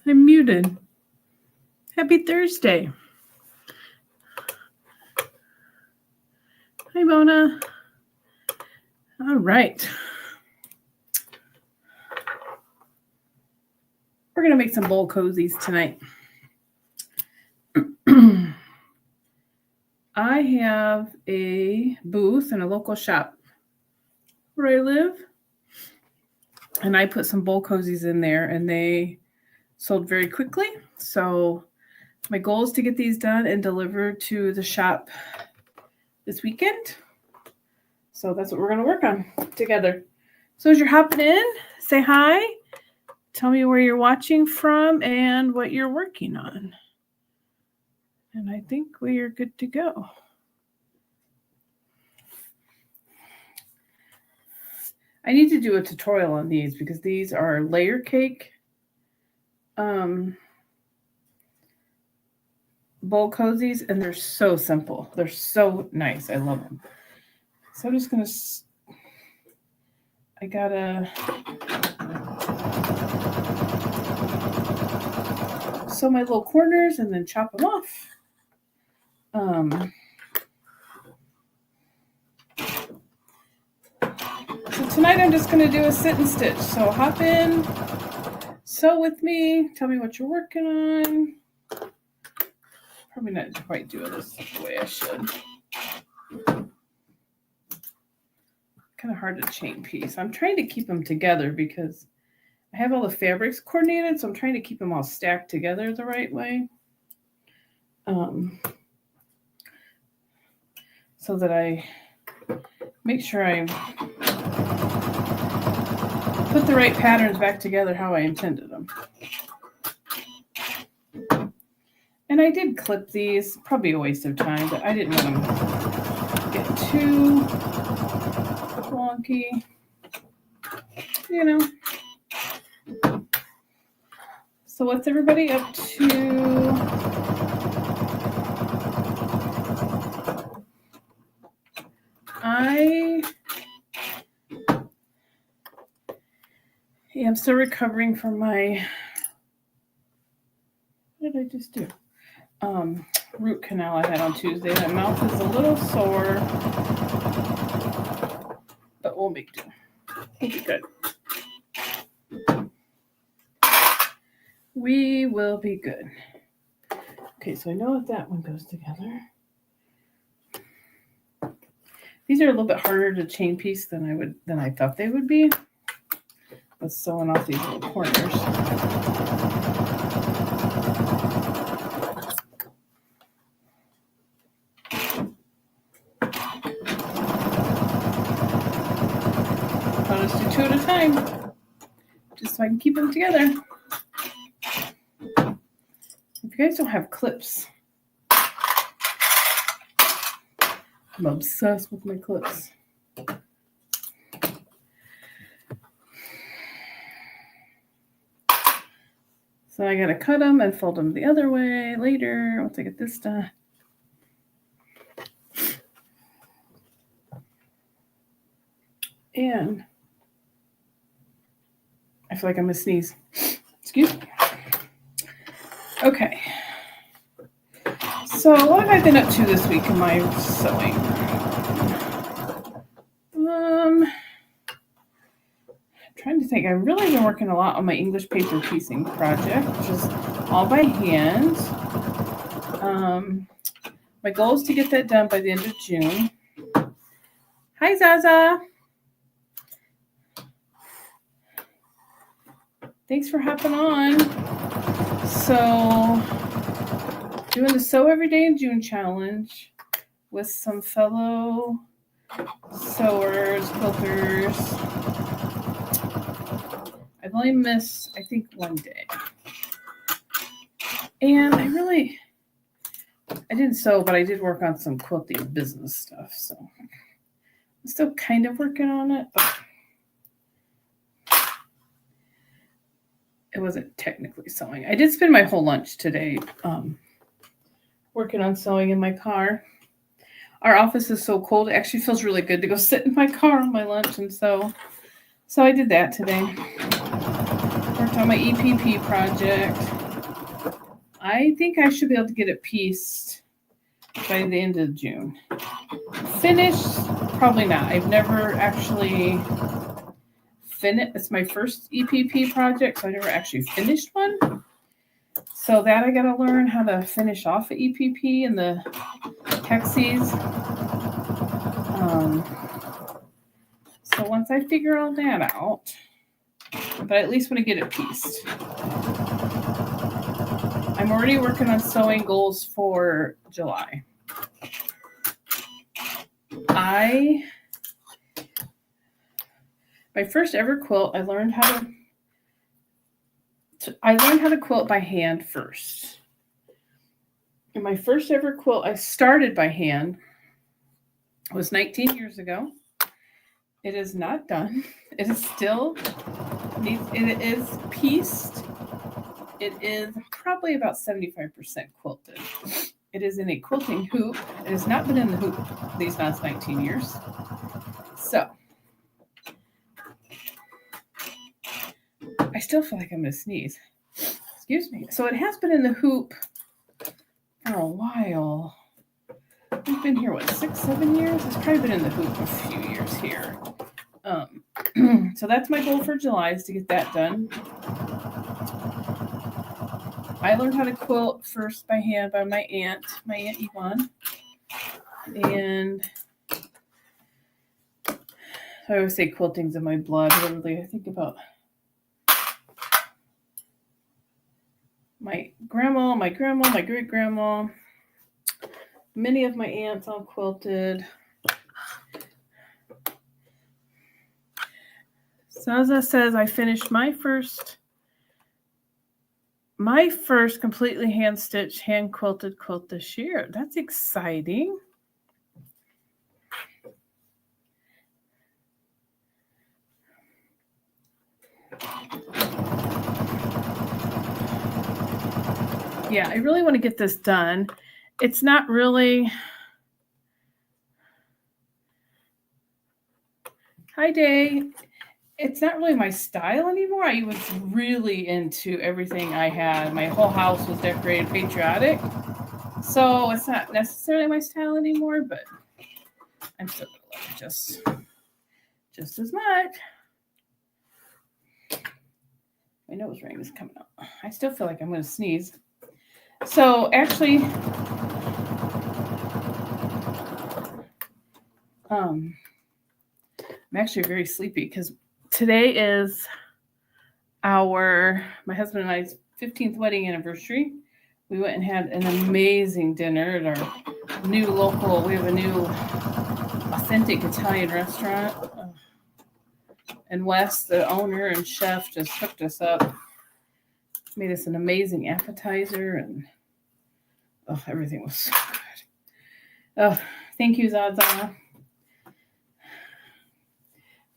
I'm muted. Happy Thursday. Hi, Mona. All right. We're going to make some bowl cozies tonight. I have a booth in a local shop where I live. And I put some bowl cozies in there, and they sold very quickly. So my goal is to get these done and delivered to the shop this weekend. So that's what we're going to work on together. So as you're hopping in, say hi. Tell me where you're watching from and what you're working on. And I think we are good to go. I need to do a tutorial on these because these are layer cake bowl cozies, and they're so simple. They're so nice. I love them. So I'm just going to, I got to sew my little corners and then chop them off. So tonight I'm just going to do a sit and stitch. So hop in, sew with me, tell me what you're working on. Probably not quite doing this the way I should. Kind of hard to chain piece. I'm trying to keep them together because I have all the fabrics coordinated, so I'm trying to keep them all stacked together the right way. So that I make sure I put the right patterns back together how I intended them. And I did clip these, probably a waste of time, but I didn't want them to get too wonky, you know. So what's everybody up to? I'm still recovering from my, what did I just do? Root canal I had on Tuesday. My mouth is a little sore, but we'll make do. We'll be good. We will be good. Okay, so I know that that one goes together. These are a little bit harder to chain piece than I thought they would be. Let's sewing off these little corners. I'll just do two at a time, just so I can keep them together. If you guys don't have clips, I'm obsessed with my clips. So I gotta cut them and fold them the other way later once I get this done. And I feel like I'm gonna sneeze. Excuse me. Okay. So what have I been up to this week in my sewing? I'm trying to think. I've really been working a lot on my English paper piecing project, which is all by hand. My goal is to get that done by the end of June. Hi, Zaza. Thanks for hopping on. So, doing the Sew Every Day in June challenge with some fellow sewers, quilters. I've only missed, I think, one day. And I didn't sew, but I did work on some quilting business stuff. So, I'm still kind of working on it, but it wasn't technically sewing. I did spend my whole lunch today working on sewing in my car. Our office is so cold. It actually feels really good to go sit in my car on my lunch and sew. So I did that today. Worked worked on my EPP project. I think I should be able to get it pieced by the end of June. Finished? Probably not. I've never actually finished. It's my first EPP project, so I never actually finished one. So that I got to learn how to finish off an EPP and the hexes. So once I figure all that out, but I at least want to get it pieced. I'm already working on sewing goals for July. My first ever quilt, I learned how to quilt by hand first. And my first ever quilt I started by hand was 19 years ago. It is not done. It is still it is pieced. It is probably about 75% quilted. It is in a quilting hoop. It has not been in the hoop these last 19 years. So I still feel like I'm going to sneeze. Excuse me. So it has been in the hoop for a while. We've been here, 6, 7 years? It's probably been in the hoop a few years here. So that's my goal for July, is to get that done. I learned how to quilt first by hand by my Aunt Yvonne. And I always say quilting's in my blood. Literally, I think about my grandma, my great-grandma. Many of my aunts all quilted. Zaza says I finished my first completely hand-stitched, hand-quilted quilt this year. That's exciting. Yeah, I really want to get this done. It's not really... Hi, Day. It's not really my style anymore. I was really into everything I had. My whole house was decorated patriotic. So it's not necessarily my style anymore, but I'm still going to love it just as much. My nose ring is coming up. I still feel like I'm going to sneeze. So actually, I'm actually very sleepy because today is my husband and I's 15th wedding anniversary. We went and had an amazing dinner at our new local. We have a new authentic Italian restaurant. And Wes, the owner and chef, just hooked us up. Made us an amazing appetizer, and everything was so good. Thank you, Zaza.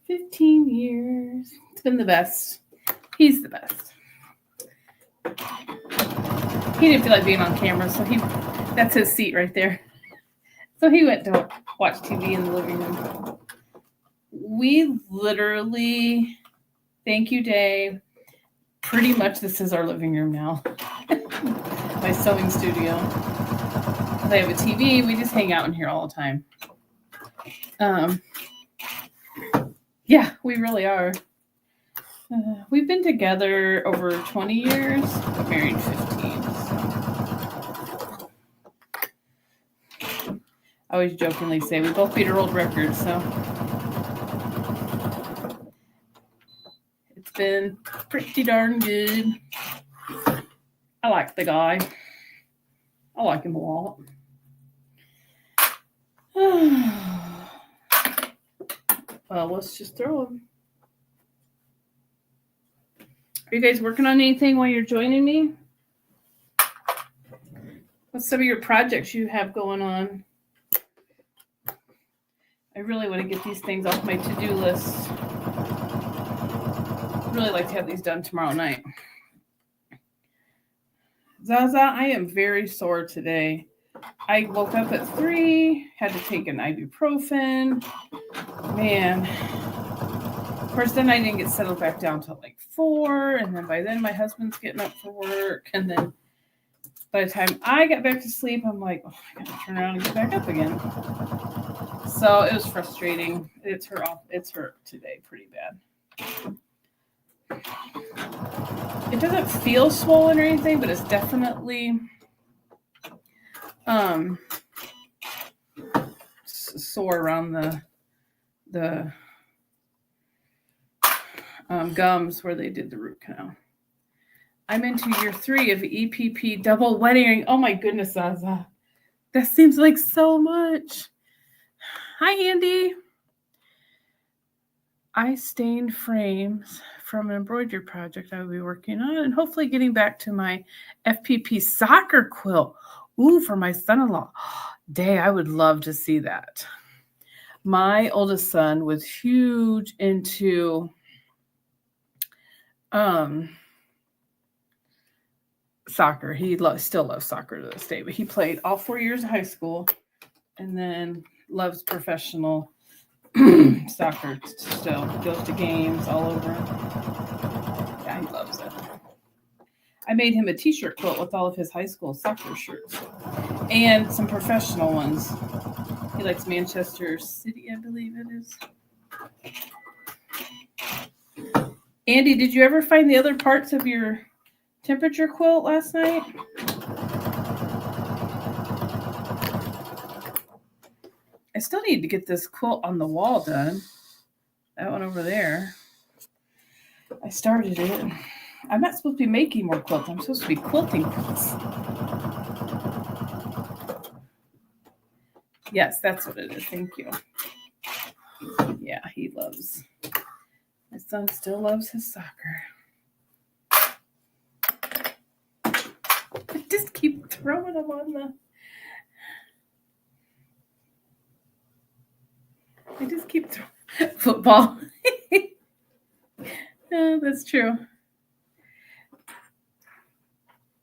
15 years. It's been the best. He's the best. He didn't feel like being on camera, so that's his seat right there. So he went to watch TV in the living room. We literally, thank you, Dave. Pretty much this is our living room now. My sewing studio. I have a TV. We just hang out in here all the time. Yeah, we really are. We've been together over 20 years, but married 15. So. I always jokingly say we both beat our old records, so it's been pretty darn good. I like the guy. I like him a lot. Well, let's just throw him. Are you guys working on anything while you're joining me? What's some of your projects you have going on? I really want to get these things off my to-do list. I'd really like to have these done tomorrow night. Zaza, I am very sore today. I woke up at 3, had to take an ibuprofen. Man, course, then I didn't get settled back down till like 4, and then by then my husband's getting up for work, and then by the time I got back to sleep, I'm like, oh, I gotta turn around and get back up again. So it was frustrating. It's hurt today pretty bad. It doesn't feel swollen or anything, but it's definitely sore around the gums where they did the root canal. I'm into year 3 of EPP double wedding. Oh my goodness, Zaza. That seems like so much. Hi, Andy. I stained frames from an embroidery project I will be working on and hopefully getting back to my FPP soccer quilt. Ooh, for my son-in-law. Day, I would love to see that. My oldest son was huge into soccer. He still loves soccer to this day, but he played all 4 years of high school and then loves professional soccer still. He goes to games all over. Yeah, he loves it. I made him a t-shirt quilt with all of his high school soccer shirts and some professional ones. He likes Manchester City, I believe it is. Andy, did you ever find the other parts of your temperature quilt last night? I still need to get this quilt on the wall done. That one over there. I started it. I'm not supposed to be making more quilts. I'm supposed to be quilting quilts. Yes, that's what it is. Thank you. Yeah, he loves. My son still loves his soccer. I just keep throwing them on the... I just keep throwing football. Oh, that's true.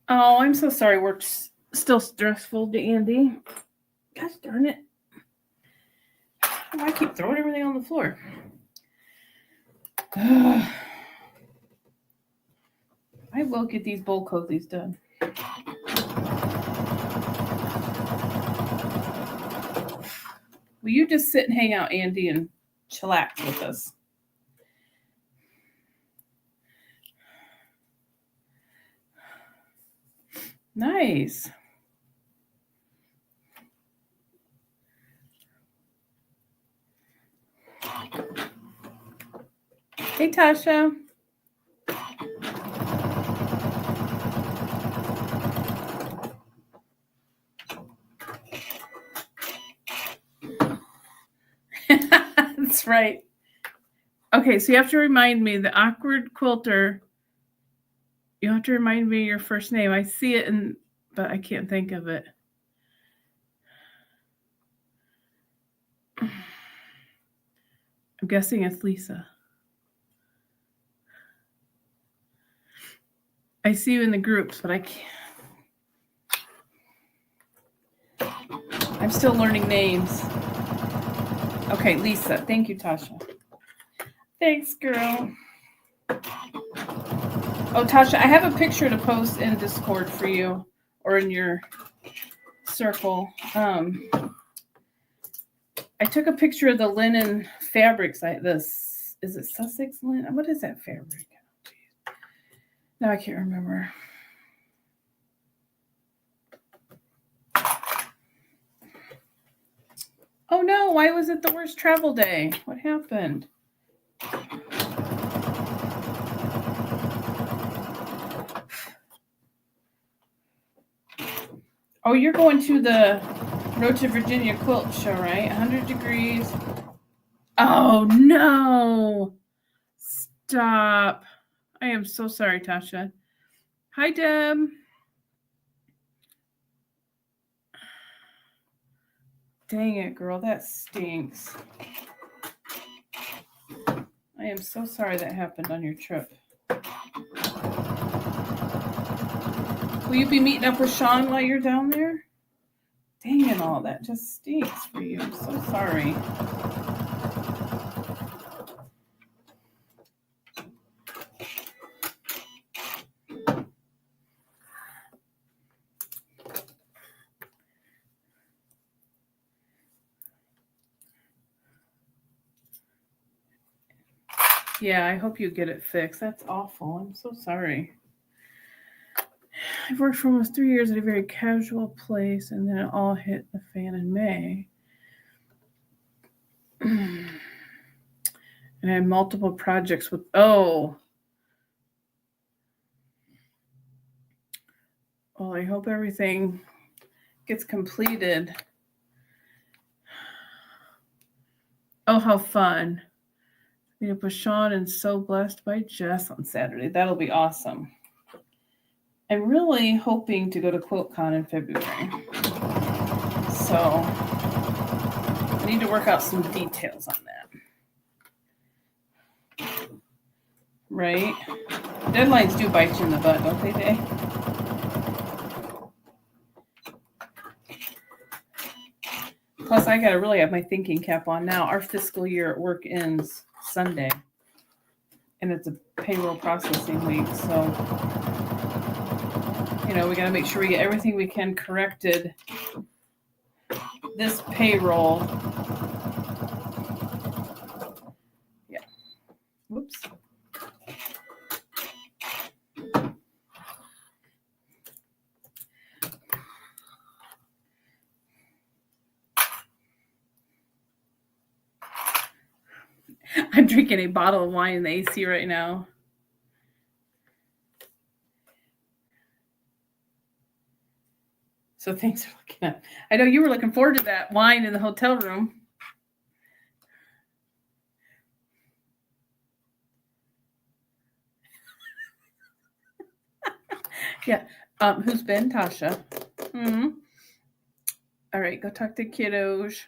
Oh, I'm so sorry. Work's still stressful to Andy. Gosh darn it. I keep throwing everything on the floor. I will get these bowl cozies done. Will you just sit and hang out, Andy, and chillax with us? Nice. Hey, Tasha. That's right. Okay, so you have to remind me, the awkward quilter. You have to remind me your first name. I see it, but I can't think of it. I'm guessing it's Lisa. I see you in the groups, but I can't. I'm still learning names. Okay, Lisa. Thank you, Tasha. Thanks, girl. Oh, Tasha, I have a picture to post in Discord for you or in your circle. I took a picture of the linen fabrics. Is it Sussex linen? What is that fabric? No, I can't remember. Oh no, why was it the worst travel day? What happened? Oh, you're going to the Road to Virginia quilt show, right? 100 degrees. Oh no. Stop. I am so sorry, Tasha. Hi, Deb. Dang it, girl. That stinks. I am so sorry that happened on your trip. Will you be meeting up with Sean while you're down there? Dang it all. That just stinks for you. I'm so sorry. Yeah, I hope you get it fixed. That's awful. I'm so sorry. I've worked for almost 3 years at a very casual place, and then it all hit the fan in May. And I had multiple projects with, well, I hope everything gets completed. Oh, how fun. Meet up with Sean and So Blessed by Jess on Saturday. That'll be awesome. I'm really hoping to go to QuiltCon in February. So I need to work out some details on that. Right? Deadlines do bite you in the butt, don't they, Day? Plus, I got to really have my thinking cap on now. Our fiscal year at work ends Sunday, and it's a payroll processing week. So, we got to make sure we get everything we can corrected this payroll. Yeah. Whoops. I'm drinking a bottle of wine in the AC right now. So thanks for looking up. I know you were looking forward to that wine in the hotel room. Yeah. Who's been? Tasha. Mm-hmm. All right, go talk to kiddos.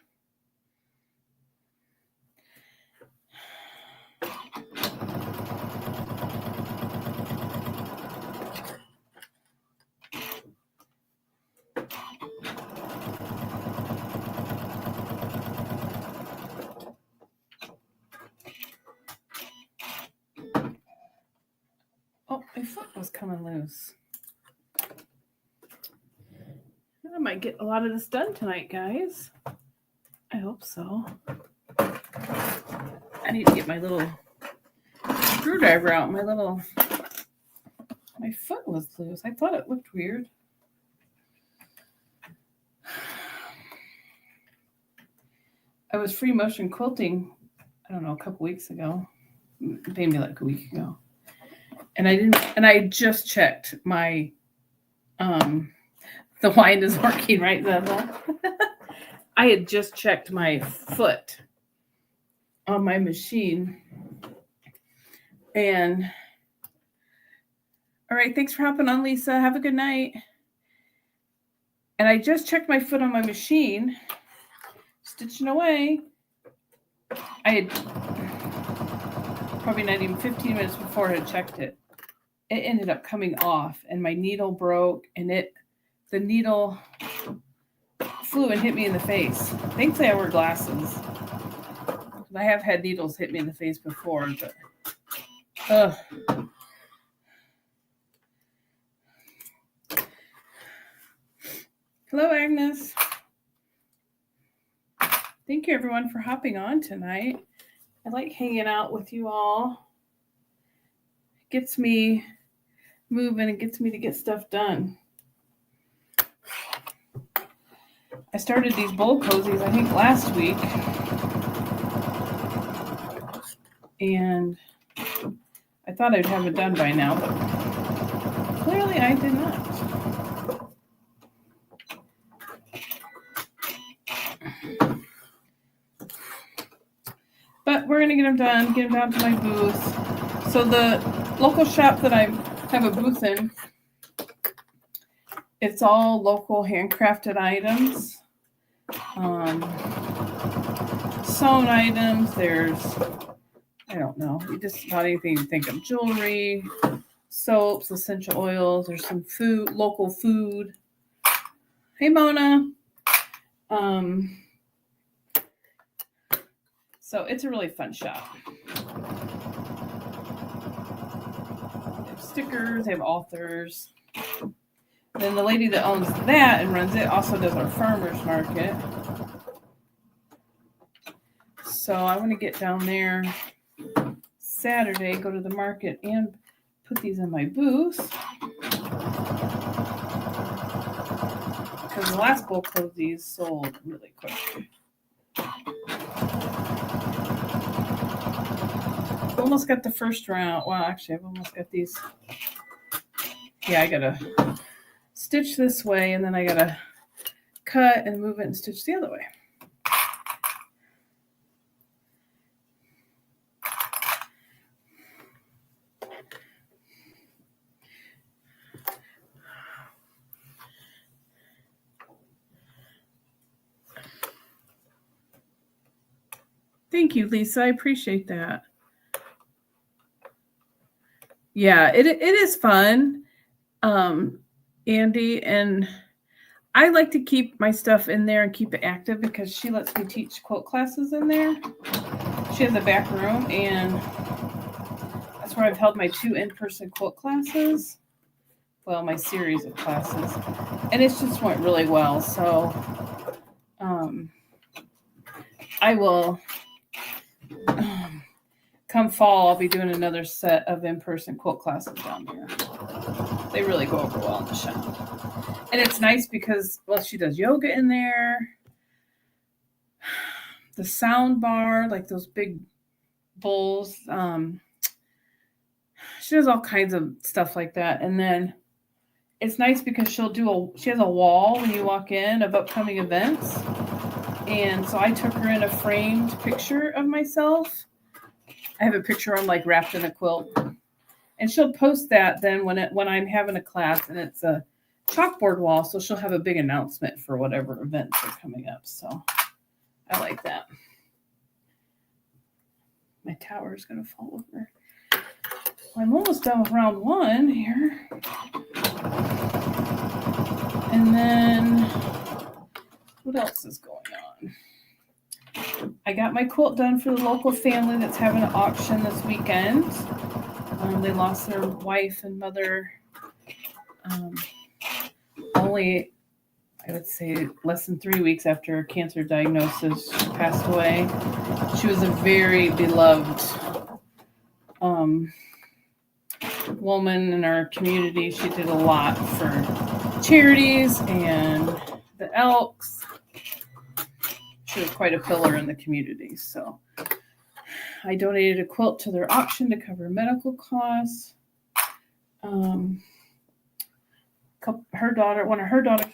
Oh, my foot was coming loose. I might get a lot of this done tonight, guys. I hope so. I need to get my little screwdriver out. My foot was loose. I thought it looked weird. I was free motion quilting, I don't know, a couple weeks ago. Maybe like a week ago. And I just checked my the wine is working, right? I had just checked my foot on my machine. And all right, thanks for hopping on, Lisa. Have a good night. And I just checked my foot on my machine, stitching away. I had probably not even 15 minutes before I had checked it. It ended up coming off, and my needle broke, and the needle flew and hit me in the face. Thankfully, I wear glasses. I have had needles hit me in the face before, but Hello, Agnes. Thank you, everyone, for hopping on tonight. I like hanging out with you all. It gets me moving and gets me to get stuff done. I started these bowl cozies, I think, last week. And I thought I'd have it done by now, but clearly I did not. But we're going to get them done, get them down to my booth. So the local shop that I have a booth in, it's all local handcrafted items. Sewn items. There's, I don't know, just about anything you think of. Jewelry, soaps, essential oils. There's some food, local food. Hey, Mona. So it's a really fun shop. They have stickers, they have authors. And then the lady that owns that and runs it also does our farmers market. So I want to get down there Saturday, go to the market and put these in my booth. Because the last bulk of these sold really quick. Almost got the first round. Well, actually, I've almost got these. Yeah, I gotta stitch this way, and then I gotta cut and move it and stitch the other way. Thank you, Lisa. I appreciate that. Yeah, it is fun, Andy, and I like to keep my stuff in there and keep it active because she lets me teach quilt classes in there. She has a back room, and that's where I've held my 2 in-person quilt classes. Well, my series of classes, and it's just went really well. So I will, come fall, I'll be doing another set of in-person quilt classes down there. They really go over well in the shop. And it's nice because, well, she does yoga in there. The sound bar, like those big bowls. She does all kinds of stuff like that. And then it's nice because she has a wall when you walk in of upcoming events. And so I took her in a framed picture of myself. I have a picture I'm like wrapped in a quilt. And she'll post that then when I'm having a class, and it's a chalkboard wall, so she'll have a big announcement for whatever events are coming up. So I like that. My tower is going to fall over. Well, I'm almost done with round 1 here. And then what else is going on? I got my quilt done for the local family that's having an auction this weekend. They lost their wife and mother only, I would say, less than 3 weeks after a cancer diagnosis. She passed away. She was a very beloved woman in our community. She did a lot for charities and the Elks. She was quite a pillar in the community. So I donated a quilt to their auction to cover medical costs. One of her daughters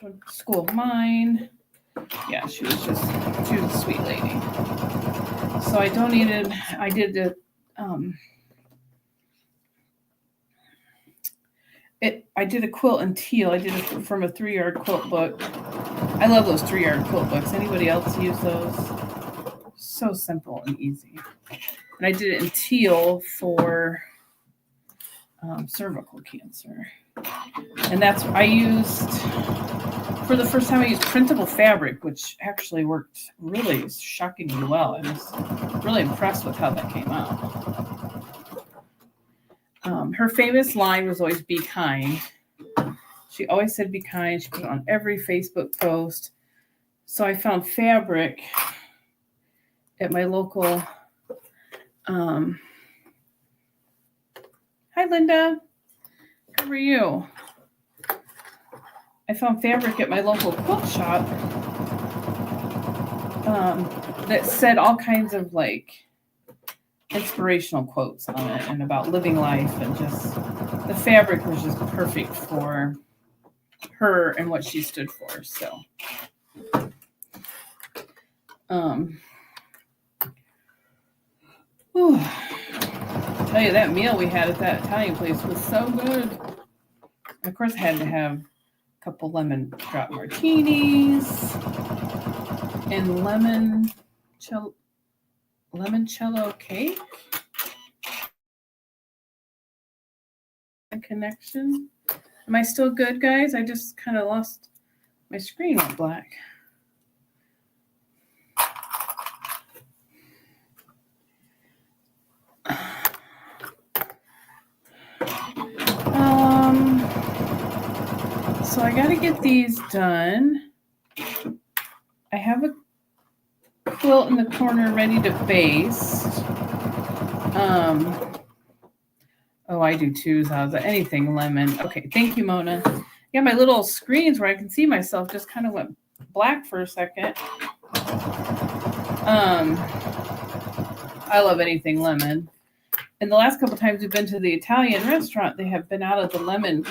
went to school of mine. Yeah, she was a sweet lady. So I did a quilt in teal. I did it from a 3-yard quilt book. I love those 3-yard quilt books. Anybody else use those? So simple and easy. And I did it in teal for cervical cancer. And for the first time I used printable fabric, which actually worked really shockingly well. I was really impressed with how that came out. Her famous line was always "Be kind." She always said "Be kind." She put it on every Facebook post. So I found fabric at my local. Hi, Linda. How are you? I found fabric at my local quilt shop that said all kinds of like inspirational quotes on it and about living life, and just the fabric was just perfect for her and what she stood for. So tell you, that meal we had at that Italian place was so good. Of course, I had to have a couple lemon drop martinis and limoncello cake. A connection. Am I still good, guys? I just kind of lost my screen went black. So I got to get these done. I have a quilt in the corner ready to baste. Oh, I do too, Zaza. Anything lemon. Okay, thank you, Mona. Yeah, my little screens where I can see myself just kind of went black for a second. I love anything lemon. And the last couple times we've been to the Italian restaurant, they have been out of the lemon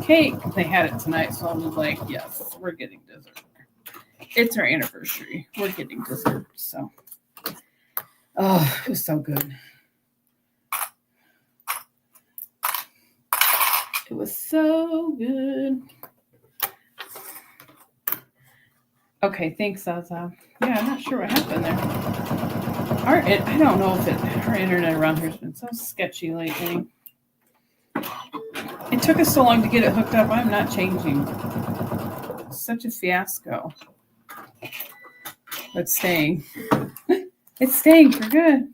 cake. They had it tonight, so I was like, yes, we're getting dessert. It's our anniversary. We're getting dessert. So, oh, it was so good. It was so good. Okay, thanks, Zaza. Yeah, I'm not sure what happened there. I don't know if our internet around here has been so sketchy lately. It took us so long to get it hooked up. I'm not changing. It's such a fiasco. But it's staying. It's staying for good.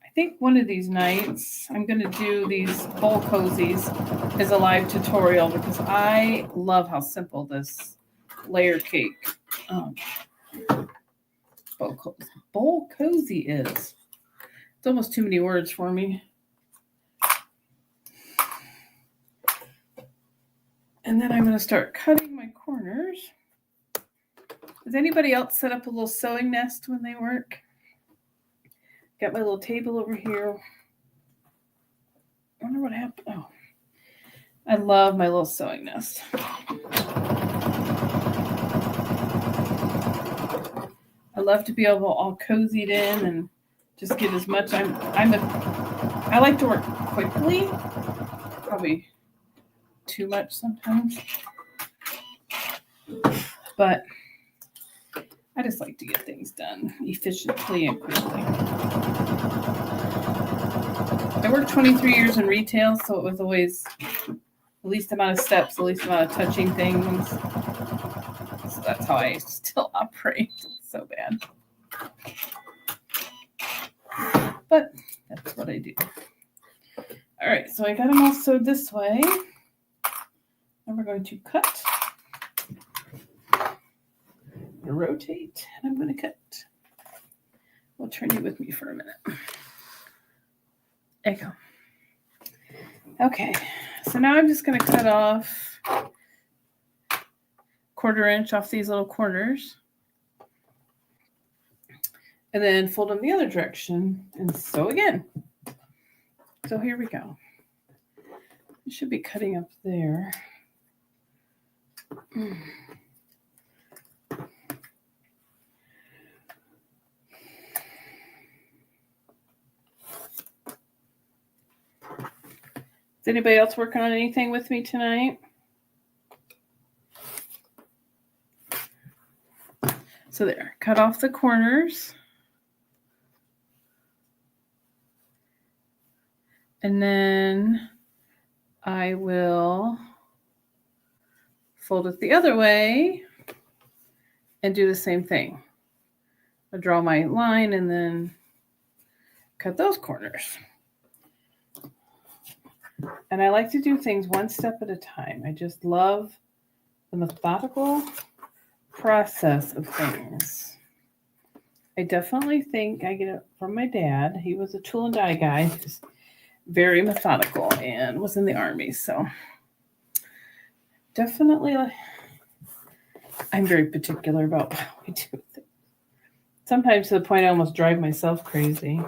I think one of these nights I'm going to do these bowl cozies as a live tutorial because I love how simple this layer cake bowl cozy is. It's almost too many words for me. And then I'm going to start cutting my corners. Does anybody else set up a little sewing nest when they work? Got my little table over here. I wonder what happened. Oh, I love my little sewing nest. I love to be able all cozied in and just get as much. I like to work quickly, probably too much sometimes, but I just like to get things done efficiently and quickly. I worked 23 years in retail, so it was always the least amount of steps, the least amount of touching things. So that's how I still operate. It's so bad. But that's what I do. All right, so I got them all sewed this way. And we're going to cut. Rotate, and I'm going to cut. We'll turn you with me for a minute. There you go. Okay, so now I'm just going to cut off 1/4 inch off these little corners. And then fold them the other direction and sew again. So here we go. It should be cutting up there. Is anybody else working on anything with me tonight? So there, cut off the corners. And then I will fold it the other way and do the same thing. I'll draw my line and then cut those corners. And I like to do things one step at a time. I just love the methodical process of things. I definitely think I get it from my dad. He was a tool and die guy, just very methodical, and was in the Army. So definitely, I'm very particular about how we do things. Sometimes to the point I almost drive myself crazy.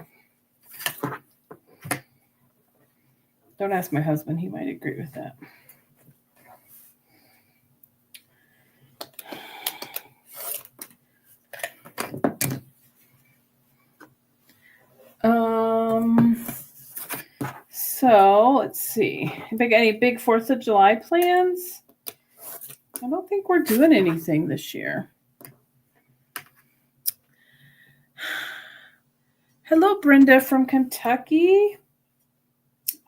Don't ask my husband. He might agree with that. So let's see. Have I got any big 4th of July plans? I don't think we're doing anything this year. Hello, Brenda from Kentucky.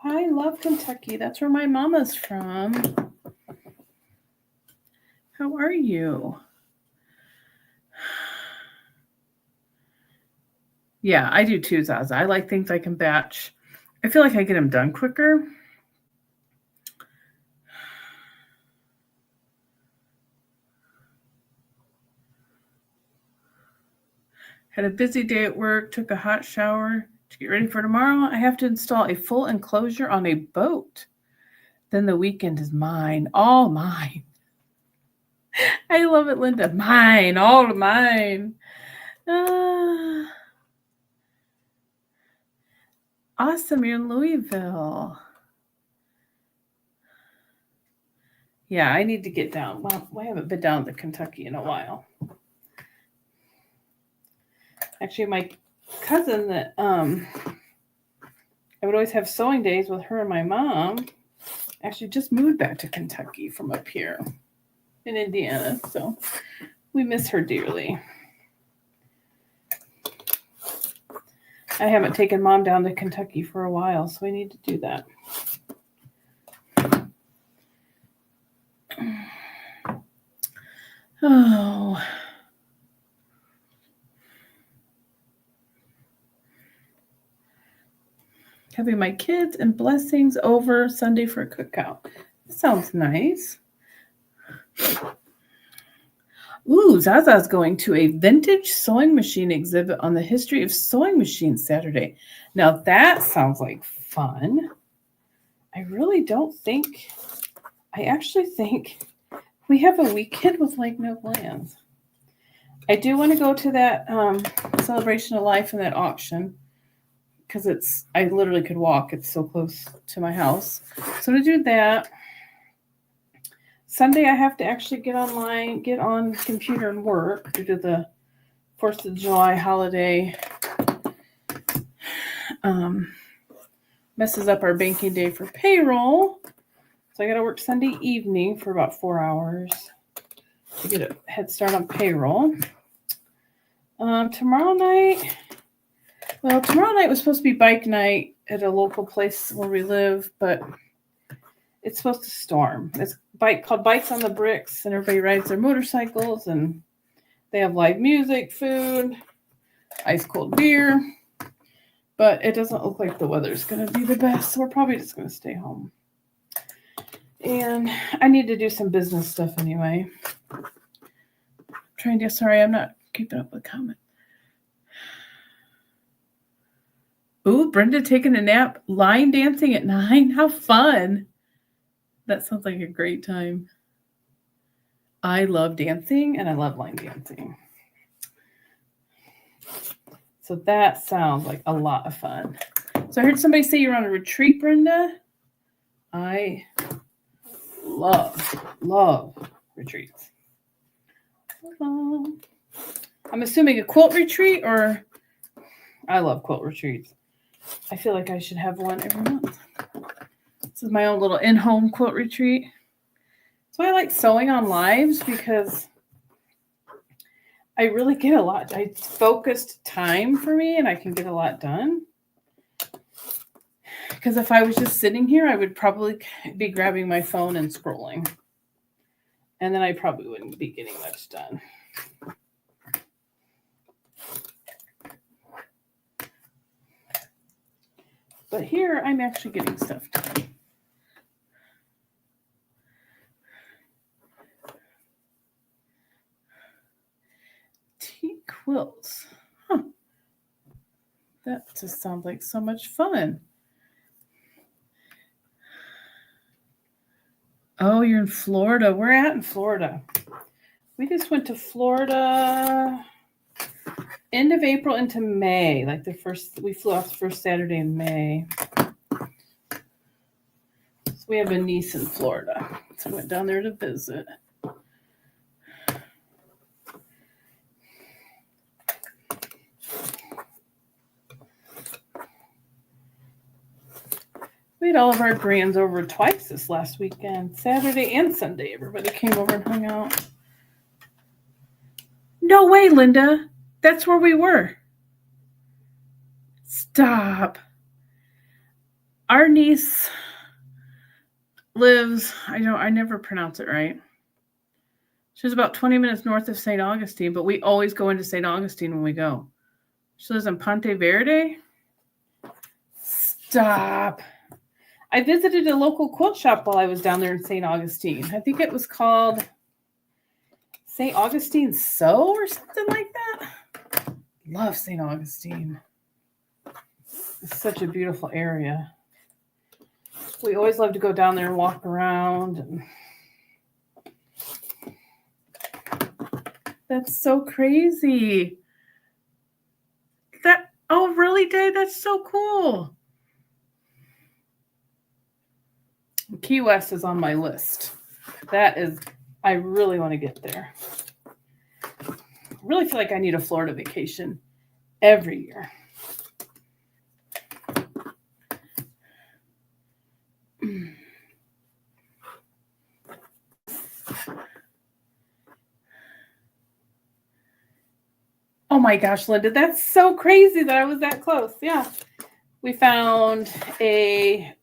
I love Kentucky. That's where my mama's from. How are you? Yeah, I do too, Zaza. I like things I can batch. I feel like I get them done quicker. Had a busy day at work, took a hot shower to get ready for tomorrow. I have to install a full enclosure on a boat. Then the weekend is mine, all mine. I love it, Linda. Mine, all mine. Awesome, you're in Louisville. Yeah, I need to get down. Well, I haven't been down to Kentucky in a while. Actually, my cousin that I would always have sewing days with her and my mom actually just moved back to Kentucky from up here in Indiana. So we miss her dearly. I haven't taken Mom down to Kentucky for a while, so I need to do that. Oh. Having my kids and blessings over Sunday for a cookout. That sounds nice. Ooh, Zaza's going to a vintage sewing machine exhibit on the history of sewing machines Saturday. Now that sounds like fun. I actually think we have a weekend with like no plans. I do want to go to that celebration of life and that auction because I literally could walk. It's so close to my house. So to do that, Sunday I have to actually get on computer and work due to the 4th of July holiday. Messes up our banking day for payroll. So I got to work Sunday evening for about 4 hours to get a head start on payroll. Tomorrow night was supposed to be bike night at a local place where we live, but it's supposed to storm. It's called Bikes on the Bricks, and everybody rides their motorcycles, and they have live music, food, ice cold beer, but it doesn't look like the weather's going to be the best, so we're probably just going to stay home. And I need to do some business stuff anyway. Sorry, I'm not keeping up with the comment. Ooh, Brenda taking a nap, line dancing at 9. How fun. That sounds like a great time. I love dancing and I love line dancing. So that sounds like a lot of fun. So I heard somebody say you're on a retreat, Brenda. I love retreats. I'm assuming a quilt retreat, or I love quilt retreats. I feel like I should have one every month. This is my own little in-home quilt retreat. So I like sewing on lives because I really get a lot. It's focused time for me and I can get a lot done. Because if I was just sitting here, I would probably be grabbing my phone and scrolling. And then I probably wouldn't be getting much done. But here, I'm actually getting stuff done. Tea quilts. Huh. That just sounds like so much fun. Oh, you're in Florida. We're at in Florida. We just went to Florida end of April into May. We flew off the first Saturday in May. So we have a niece in Florida. So I went down there to visit. We had all of our grands over twice this last weekend. Saturday and Sunday. Everybody came over and hung out. No way, Linda. That's where we were. Stop. Our niece lives, I never pronounce it right. She's about 20 minutes north of St. Augustine, but we always go into St. Augustine when we go. She lives in Ponte Verde. Stop. I visited a local quilt shop while I was down there in St. Augustine. I think it was called St. Augustine Sew or something like that. Love St. Augustine. It's such a beautiful area. We always love to go down there and walk around. And that's so crazy. Oh, really, Dave? That's so cool. Key West is on my list. I really want to get there. I really feel like I need a Florida vacation every year. Oh my gosh, Linda, that's so crazy that I was that close. Yeah. We found I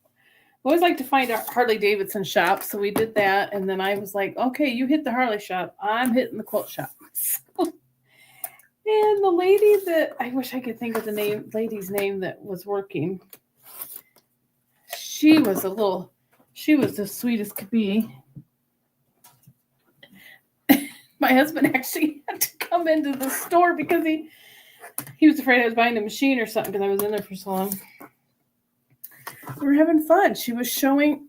always like to find a Harley Davidson shop. So we did that. And then I was like, okay, you hit the Harley shop. I'm hitting the quilt shop. And the lady that, I wish I could think of the lady's name that was working. She was the sweetest could be. My husband actually had to come into the store because he was afraid I was buying a machine or something because I was in there for so long. We were having fun. She was showing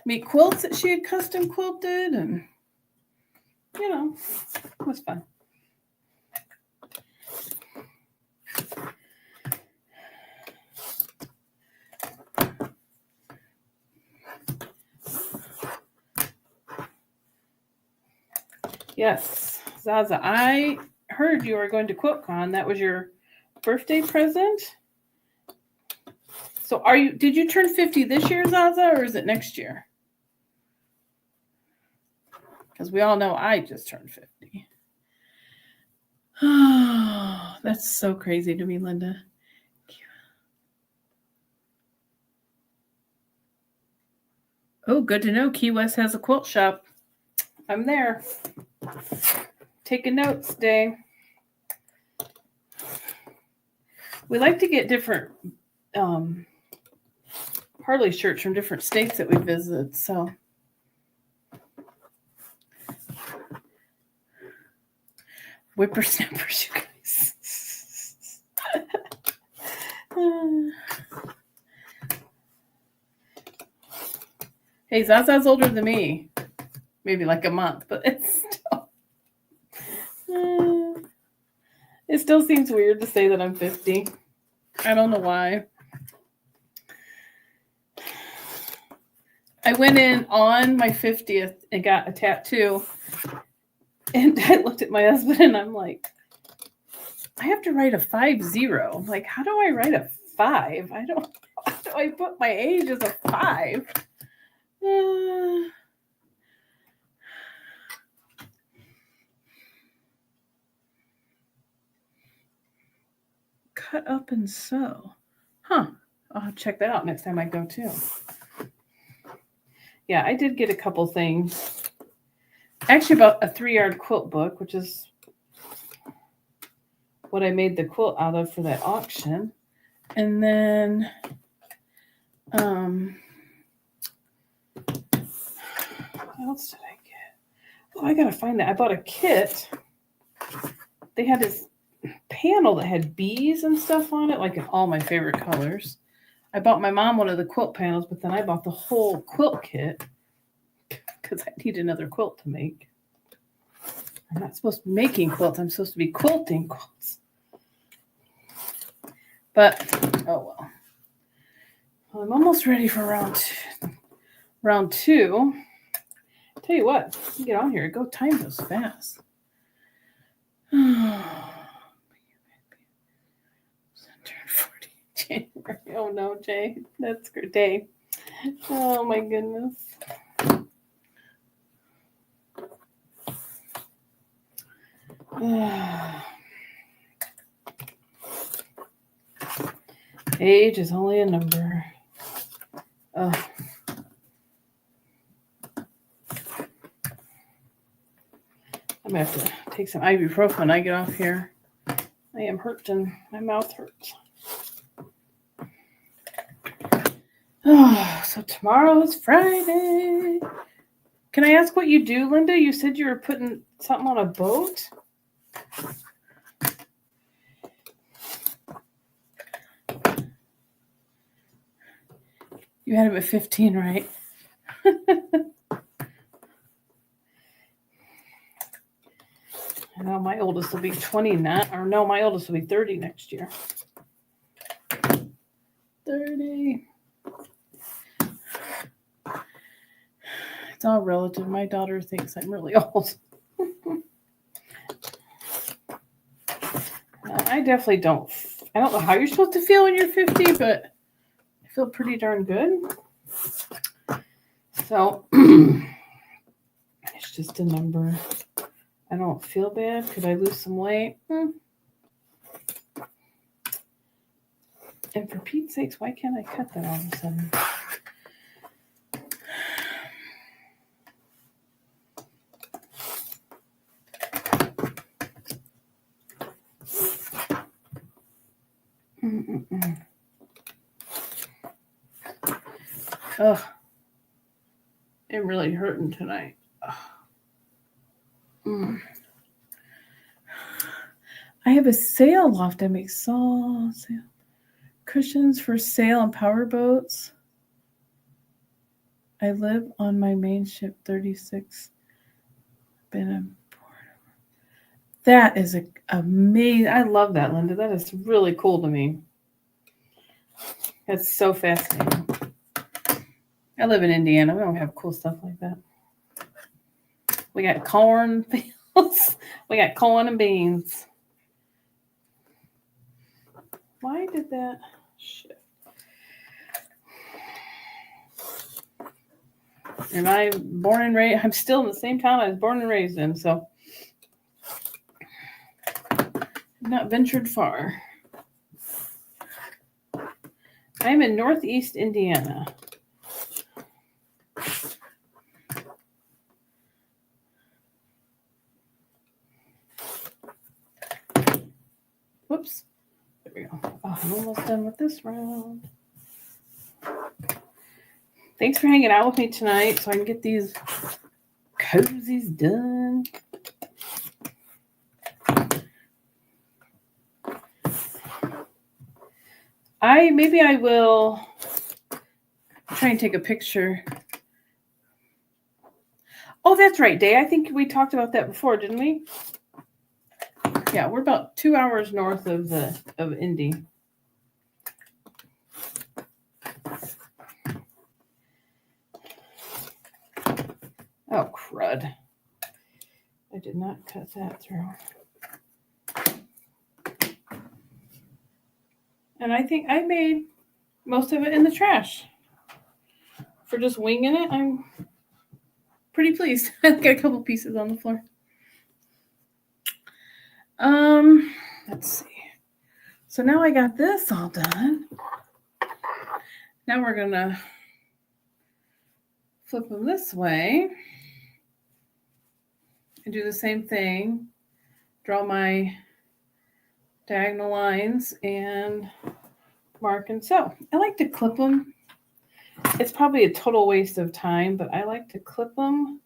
me quilts that she had custom quilted, and it was fun. Yes, Zaza, I heard you were going to QuiltCon. That was your birthday present. So did you turn 50 this year, Zaza, or is it next year? Because we all know I just turned 50. Oh, that's so crazy to me, Linda. Oh, good to know. Key West has a quilt shop. I'm there. Taking notes, Day. We like to get different Harley shirts from different states that we visit. So whippersnappers, you guys. Hey, Zaza's older than me. Maybe like a month, but it's still... it still seems weird to say that I'm 50. I don't know why. I went in on my 50th and got a tattoo. And I looked at my husband and I'm like, I have to write a 50. Like, how do I write a 5? I don't know. How do I put my age as a 5? Cut up and sew. Huh. I'll check that out next time I go too. Yeah, I did get a couple things. Actually, about a 3-yard quilt book, which is what I made the quilt out of for that auction. And then what else did I get? Oh, I gotta find that. I bought a kit. They had this panel that had bees and stuff on it, like in all my favorite colors. I bought my mom one of the quilt panels, but then I bought the whole quilt kit because I need another quilt to make. I'm not supposed to be making quilts. I'm supposed to be quilting quilts. But, oh well. I'm almost ready for round 2. Tell you what, you get on here. Time goes fast. January. Oh no, Jay. That's great day. Oh my goodness. Age is only a number. I'm gonna have to take some ibuprofen when I get off here. I am hurting. My mouth hurts. Oh, so tomorrow is Friday. Can I ask what you do, Linda? You said you were putting something on a boat? You had him at 15, right? I know my oldest will be 29, or no, my oldest will be 30 next year. 30. It's all relative. My daughter thinks I'm really old. I definitely don't. I don't know how you're supposed to feel when you're 50, but I feel pretty darn good. So it's just a number. I don't feel bad. Could I lose some weight? And for Pete's sakes, why can't I cut that all of a sudden? Ugh. I'm really hurting tonight. I have a sail loft. I make sail cushions for sail and power boats. I live on my main ship 36. Been aboard. That is amazing. I love that, Linda. That is really cool to me. That's so fascinating. I live in Indiana. We don't have cool stuff like that. We got corn fields. We got corn and beans. Why did that shift? And I'm still in the same town I was born and raised in, so I've not ventured far. I'm in Northeast Indiana. Whoops. There we go. Oh, I'm almost done with this round. Thanks for hanging out with me tonight so I can get these cozies done. Maybe I will try and take a picture. Oh, that's right, Day. I think we talked about that before, didn't we? Yeah, we're about 2 hours north of Indy. Oh, crud. I did not cut that through. And I think I made most of it in the trash. For just winging it, I'm pretty pleased. I've got a couple pieces on the floor. Let's see. So now I got this all done. Now we're going to flip them this way and do the same thing. Draw my diagonal lines and mark and sew. I like to clip them. It's probably a total waste of time, but I like to clip them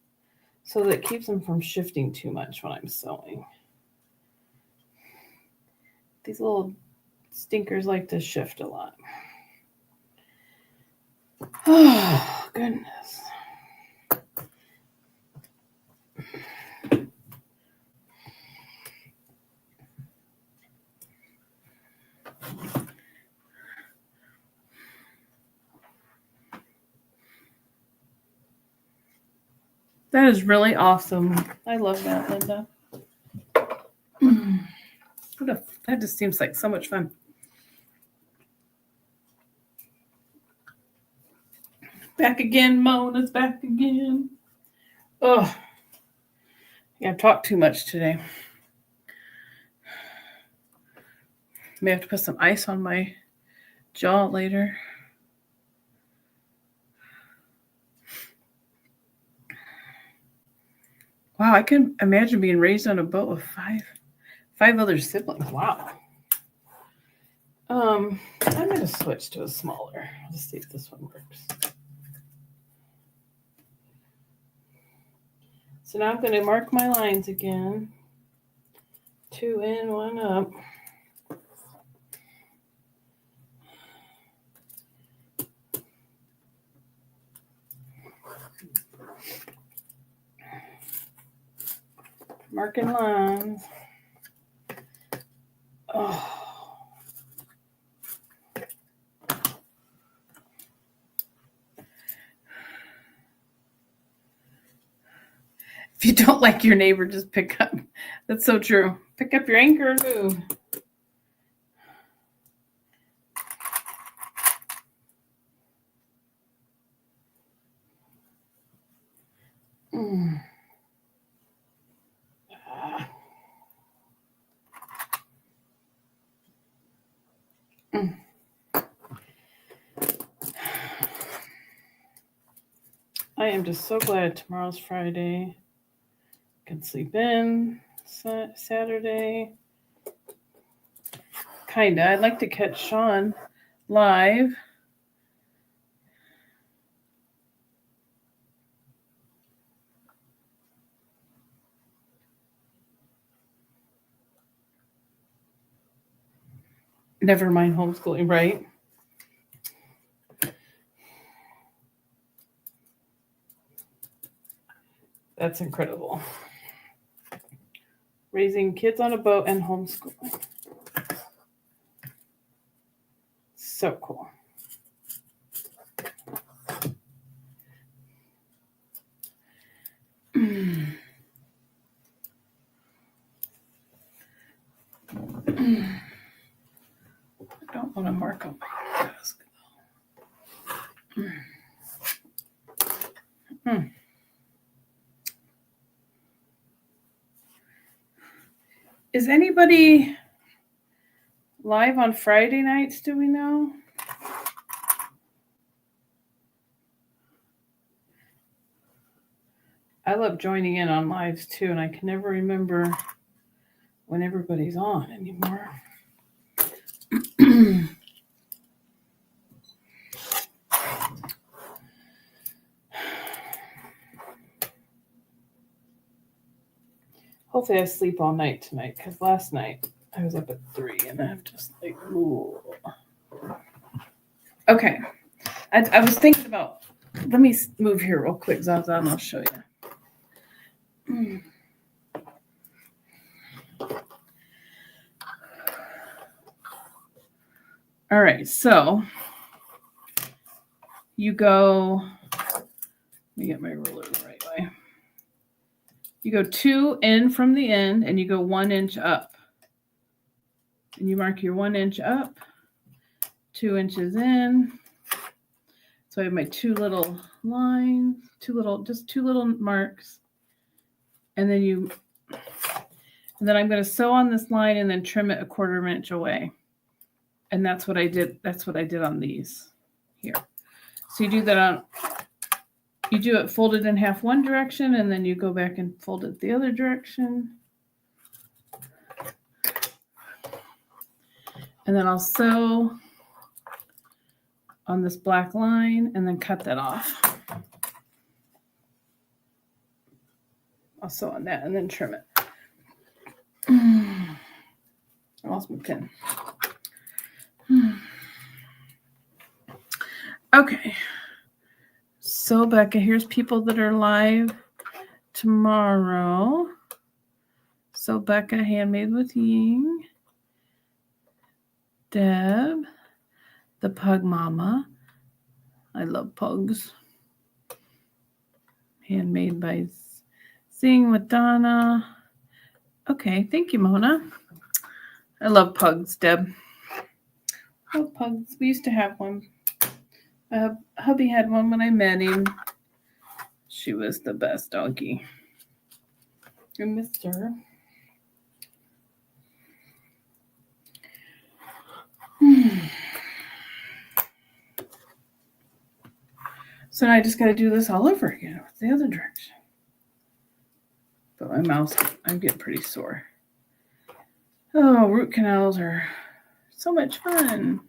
so that it keeps them from shifting too much when I'm sewing. These little stinkers like to shift a lot. Oh, goodness. That is really awesome. I love that, Linda. That just seems like so much fun. Back again, Mona's back again. Oh, yeah, I've talked too much today. May have to put some ice on my jaw later. Wow, I can imagine being raised on a boat with five other siblings. Wow. I'm going to switch to a smaller. Let's see if this one works. So now I'm going to mark my lines again. 2 in, 1 up. Marking lines. Oh. If you don't like your neighbor, just pick up. That's so true. Pick up your anchor and move. I am just so glad tomorrow's Friday. I can sleep in Saturday. Kinda. I'd like to catch Sean live. Never mind homeschooling, right? That's incredible. Raising kids on a boat and homeschooling. So cool. I don't want to mark on my desk. Is anybody live on Friday nights? Do we know? I love joining in on lives too, and I can never remember when everybody's on anymore. Hopefully I sleep all night tonight, because last night I was up at 3 and I'm just like, ooh. Okay. I was thinking about, let me move here real quick, Zaza, and I'll show you. All right, so you go, let me get my ruler the right way. You go 2 in from the end and you go 1 inch up. And you mark your 1 inch up, 2 inches in. So I have my 2 little lines, just 2 little marks. And then I'm going to sew on this line and then trim it a 1/4 inch away. And that's what I did. That's what I did on these here. So you do that you do it folded in half one direction, and then you go back and fold it the other direction. And then I'll sew on this black line and then cut that off. I'll sew on that and then trim it. I lost my pin. Okay. So Becca, here's people that are live tomorrow. So Becca, Handmade with Ying. Deb, the Pug Mama. I love pugs. Handmade by Sing with Donna. Okay, thank you, Mona. I love pugs, Deb. I love pugs. We used to have one. Hubby had one when I met him. She was the best doggy. I missed her. So now I just got to do this all over again with the other direction. But my mouth, I'm getting pretty sore. Oh, root canals are so much fun.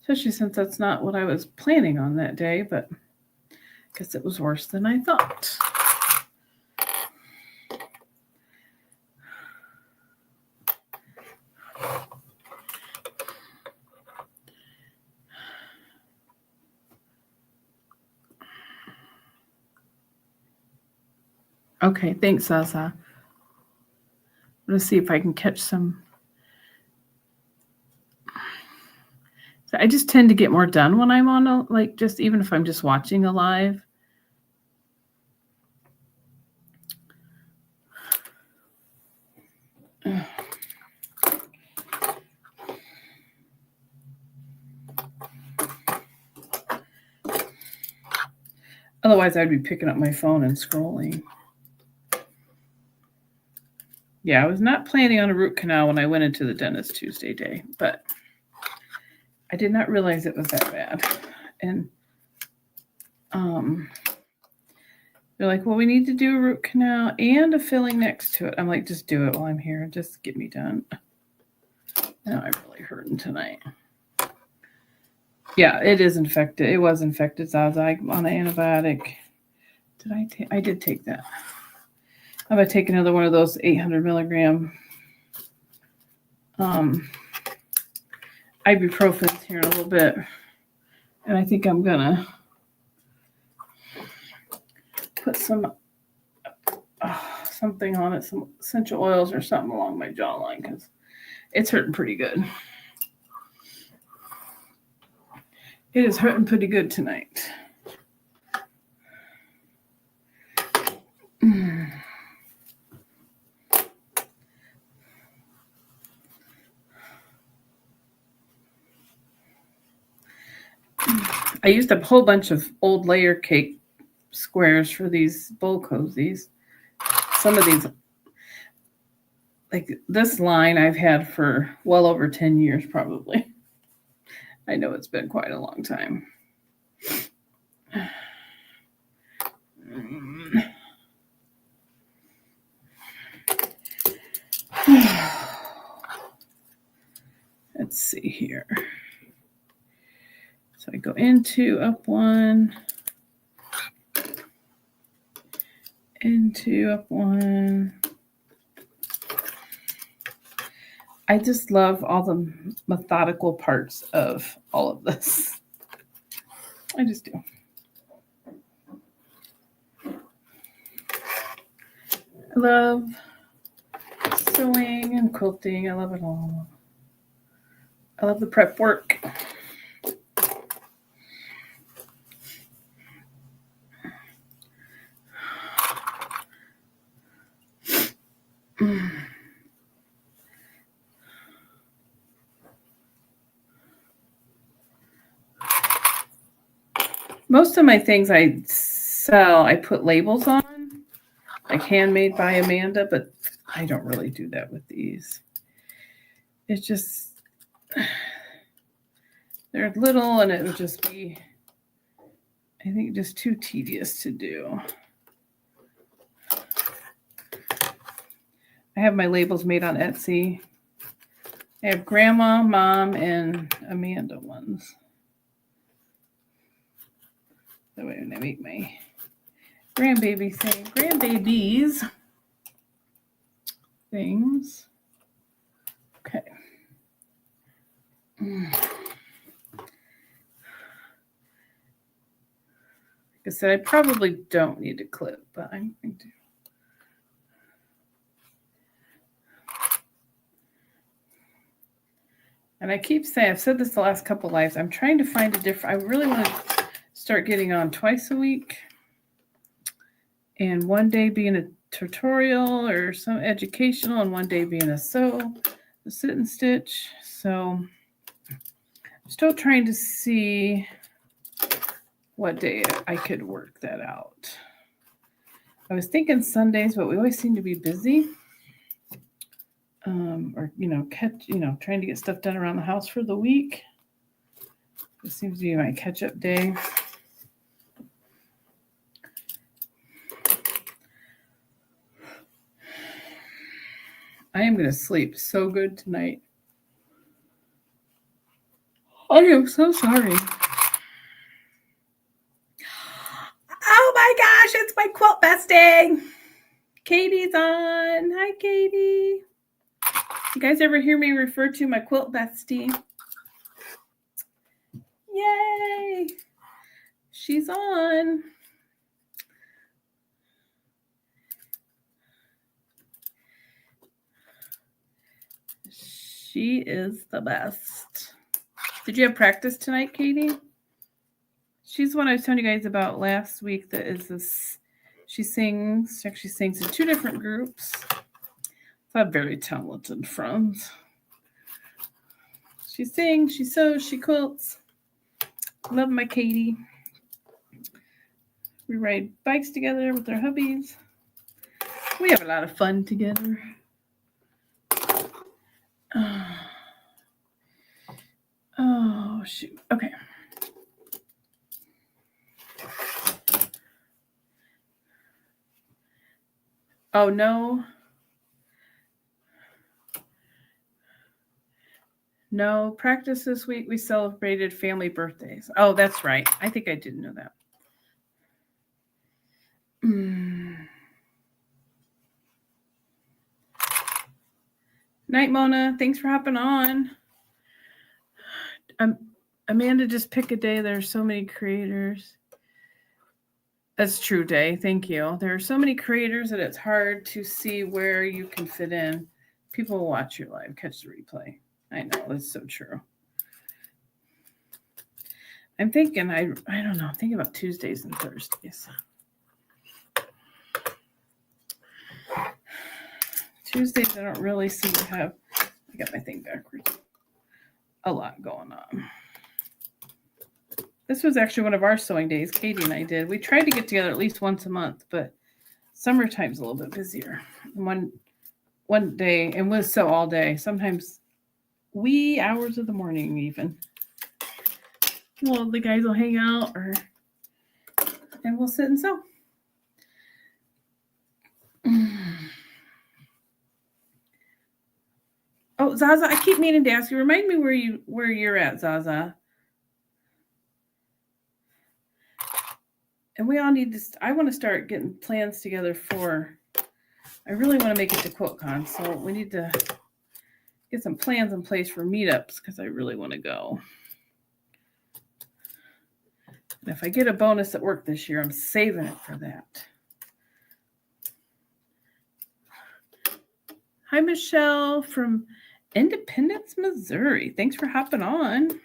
especially since that's not what I was planning on that day, but I guess it was worse than I thought. Okay, thanks, Zaza. I'm going to see if I can catch some. So I just tend to get more done when I'm on just even if I'm just watching a live. Otherwise, I'd be picking up my phone and scrolling. Yeah, I was not planning on a root canal when I went into the dentist Tuesday day, but I did not realize it was that bad. And they're like, well, we need to do a root canal and a filling next to it. I'm like, just do it while I'm here. Just get me done. Now I'm really hurting tonight. Yeah, it is infected. It was infected, Zaza. I'm on an antibiotic. I did take that. I'm going to take another one of those 800 milligram ibuprofen here in a little bit. And I think I'm going to put some something on it, some essential oils or something along my jawline because it's hurting pretty good. It is hurting pretty good tonight. I used a whole bunch of old layer cake squares for these bowl cozies. Some of these, like this line I've had for well over 10 years probably. I know it's been quite a long time. Let's see here. So I go into up one, into up one. I just love all the methodical parts of all of this. I just do. I love sewing and quilting. I love it all. I love the prep work. Most of my things I sell, I put labels on, like handmade by Amanda, but I don't really do that with these. It's just, they're little and it would just be, I think, just too tedious to do. I have my labels made on Etsy. I have Grandma, Mom, and Amanda ones. That way when I make my grandbaby thing, grandbabies things. Okay. Like I said, I probably don't need to clip, but I'm going to. And I keep saying, I've said this the last couple of lives, I'm trying to find a different, I really want to start getting on twice a week. And one day being a tutorial or some educational, and one day being a sit and stitch. So I'm still trying to see what day I could work that out. I was thinking Sundays, but we always seem to be busy. Or trying to get stuff done around the house for the week. This seems to be my catch-up day. I am going to sleep so good tonight. I am so sorry. Oh my gosh, it's my quilt bestie. Katie's on. Hi, Katie. You guys ever hear me refer to my quilt bestie? Yay! She's on. She is the best. Did you have practice tonight, Katie? She's the one I was telling you guys about last week. That is this. She actually sings in 2 different groups. I have very talented friends. She sings, she sews, she quilts. Love my Katie. We ride bikes together with our hubbies. We have a lot of fun together. Oh, shoot. Okay. Oh, no. No, practice this week. We celebrated family birthdays. Oh, that's right. I think I didn't know that. Night, Mona. Thanks for hopping on. Amanda, just pick a day. There are so many creators. That's true, Day. Thank you. There are so many creators that it's hard to see where you can fit in. People will watch your live, catch the replay. I know, that's so true. I'm thinking, I don't know, I'm thinking about Tuesdays and Thursdays. Tuesdays, I don't really seem to have, I got my thing backwards, a lot going on. This was actually one of our sewing days Katie and I did. We tried to get together at least once a month, but summertime's a little bit busier. One day, and we'll sew all day, sometimes wee hours of the morning even. Well, the guys will hang out and we'll sit and sew. Oh, Zaza, I keep meaning to ask you. Remind me where you're at, Zaza. And we all need to. I want to start getting plans together for. I really want to make it to QuiltCon, so we need to get some plans in place for meetups because I really want to go. And if I get a bonus at work this year, I'm saving it for that. Hi, Michelle from Independence, Missouri. Thanks for hopping on.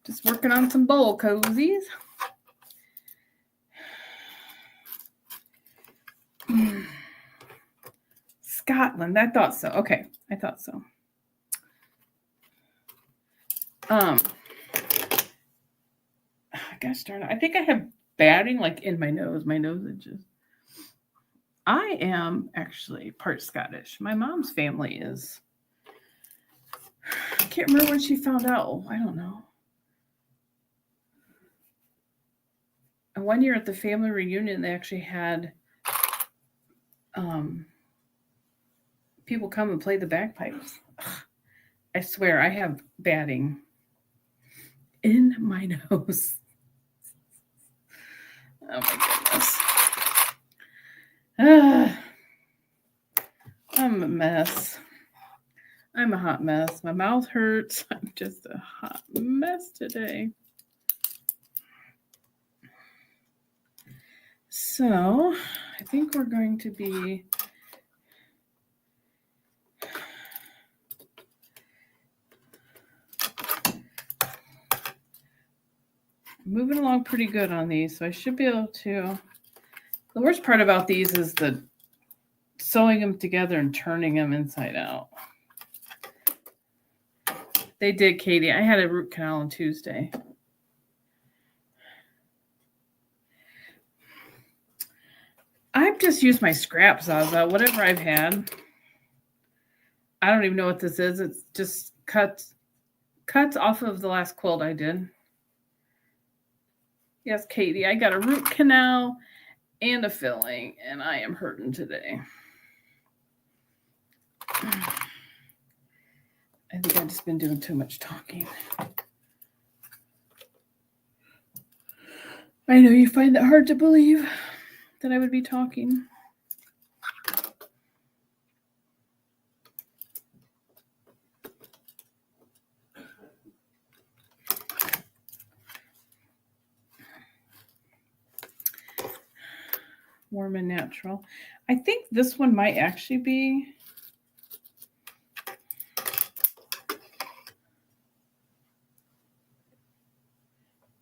Just working on some bowl cozies. Scotland. I thought so. Okay. I thought so. Gosh darn it. I think I have batting like in my nose. My nose itches. I am actually part Scottish. My mom's family is. I can't remember when she found out. I don't know. And one year at the family reunion, they actually had people come and play the bagpipes. I swear, I have batting in my nose. Oh my goodness. I'm a mess. I'm a hot mess. My mouth hurts. I'm just a hot mess today. So, I think we're going to be moving along pretty good on these, so I should be able to. The worst part about these is the sewing them together and turning them inside out. They did, Katie. I had a root canal on Tuesday. I've just used my scraps, Zaza, whatever I've had. I don't even know what this is. It's just cuts off of the last quilt I did. Yes, Katie, I got a root canal and a filling, and I am hurting today. I think I've just been doing too much talking. I know you find it hard to believe that I would be talking. Warm and natural. I think this one might actually be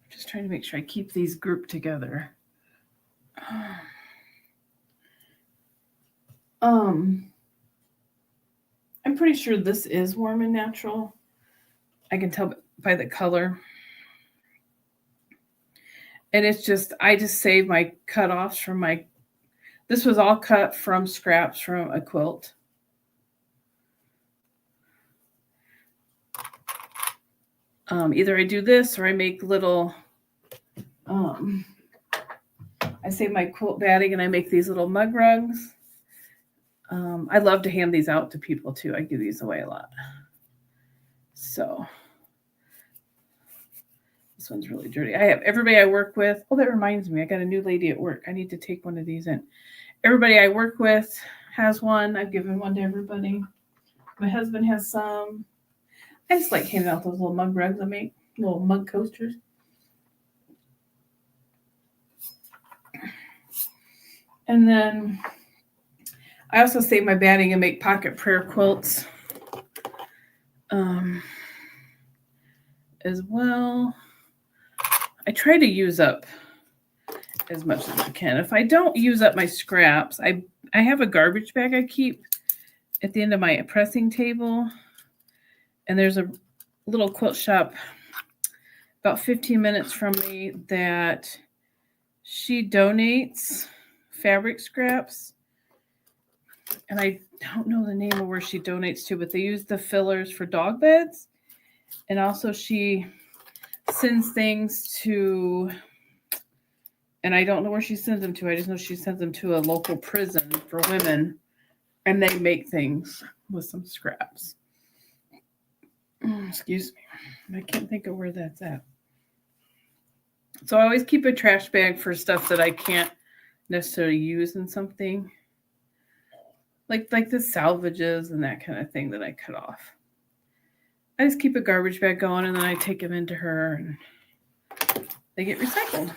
just trying to make sure I keep these grouped together. I'm pretty sure this is warm and natural. I can tell by the color. And it's just, I just saved my cutoffs from this was all cut from scraps from a quilt. Either I do this or I make little, I save my quilt batting and I make these little mug rugs. I love to hand these out to people too. I give these away a lot. So this one's really dirty. I have everybody I work with. Oh, that reminds me. I got a new lady at work. I need to take one of these in. Everybody I work with has one. I've given one to everybody. My husband has some. I just like handing out those little mug rugs I make, little mug coasters. And then I also save my batting and make pocket prayer quilts as well. I try to use up as much as I can. If I don't use up my scraps, I have a garbage bag I keep at the end of my pressing table. And there's a little quilt shop about 15 minutes from me that she donates fabric scraps. And I don't know the name of where she donates to, but they use the fillers for dog beds. And also she sends things to, and I don't know where she sends them to. I just know she sends them to a local prison for women. And they make things with some scraps. Excuse me. I can't think of where that's at. So I always keep a trash bag for stuff that I can't necessarily use in something. Like the salvages and that kind of thing that I cut off. I just keep a garbage bag going and then I take them into her and they get recycled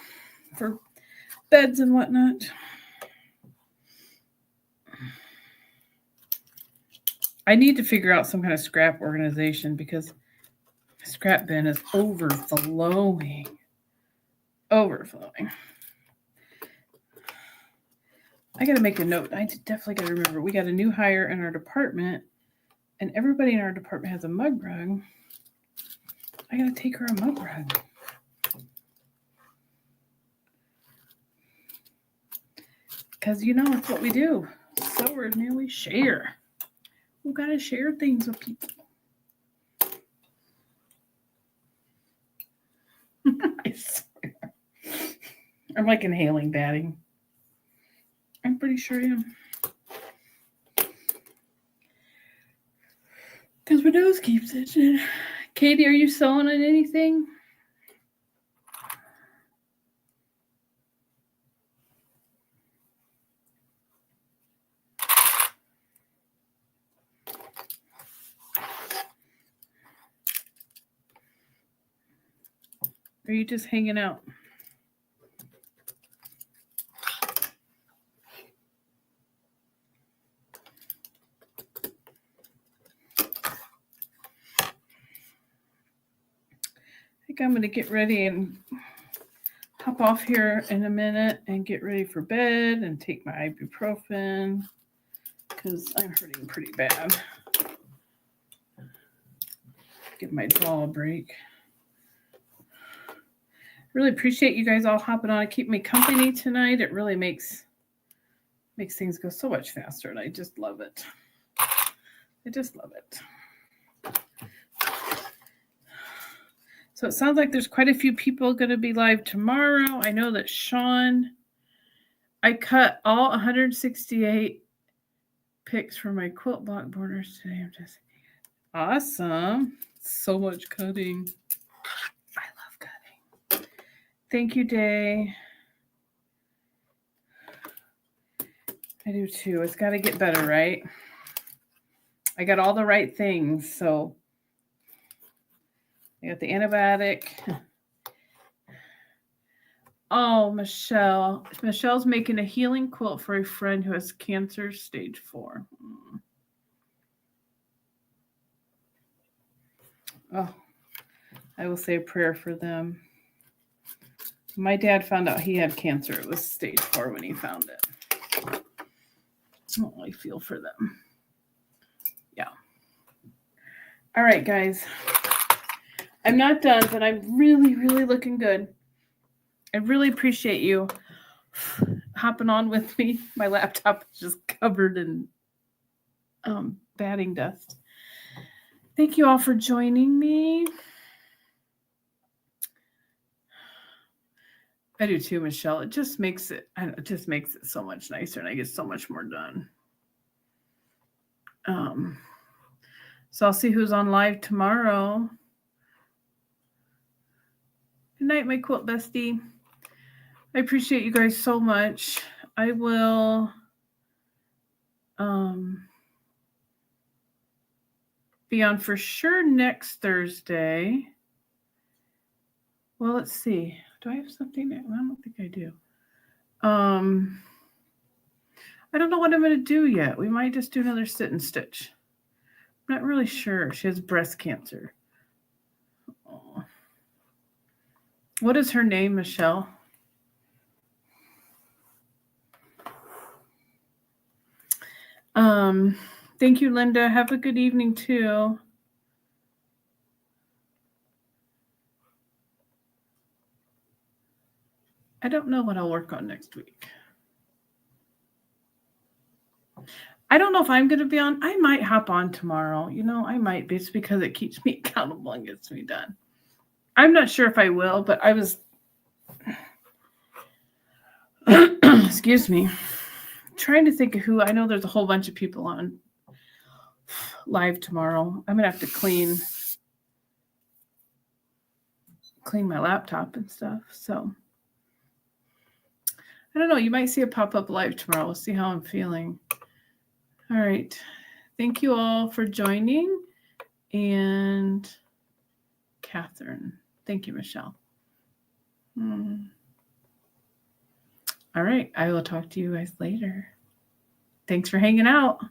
for beds and whatnot. I need to figure out some kind of scrap organization because the scrap bin is overflowing. Overflowing. I got to make a note. I definitely got to remember. We got a new hire in our department, and everybody in our department has a mug rug. I got to take her a mug rug. Because, it's what we do. Sewers, man, we share. We got to share things with people. I swear. I'm like inhaling batting. I'm pretty sure I am. Because my nose keeps itching. Katie, are you sewing on anything? Or are you just hanging out? I think I'm going to get ready and hop off here in a minute and get ready for bed and take my ibuprofen because I'm hurting pretty bad. Give my jaw a break. Really appreciate you guys all hopping on and keep me company tonight. It really makes things go so much faster, and I just love it. I just love it. So it sounds like there's quite a few people going to be live tomorrow. I know that Sean, I cut all 168 picks for my quilt block borders today. I'm just Awesome. So much cutting. I love cutting. Thank you, Day. I do too. It's got to get better, right? I got all the right things. So I got the antibiotic. Oh, Michelle. Michelle's making a healing quilt for a friend who has cancer stage 4. Oh, I will say a prayer for them. My dad found out he had cancer. It was stage 4 when he found it. Oh, I feel for them. Yeah. All right, guys. I'm not done, but I'm really, really looking good. I really appreciate you hopping on with me. My laptop is just covered in batting dust. Thank you all for joining me. I do too, Michelle. It just makes it so much nicer, and I get so much more done. So I'll see who's on live tomorrow. Good night, my quilt bestie. I appreciate you guys so much. I will be on for sure next Thursday. Well, let's see. Do I have something? I don't think I do. I don't know what I'm going to do yet. We might just do another sit and stitch. I'm not really sure. She has breast cancer. Oh. What is her name, Michelle? Thank you, Linda. Have a good evening too. I don't know what I'll work on next week. I don't know if I'm going to be on. I might hop on tomorrow. You know, I might be. It's because it keeps me accountable and gets me done. I'm not sure if I will, but I was, excuse me, trying to think of who. I know there's a whole bunch of people on live tomorrow. I'm going to have to clean my laptop and stuff. So I don't know. You might see a pop-up live tomorrow. We'll see how I'm feeling. All right. Thank you all for joining. And Catherine. Thank you, Michelle. All right. I will talk to you guys later. Thanks for hanging out.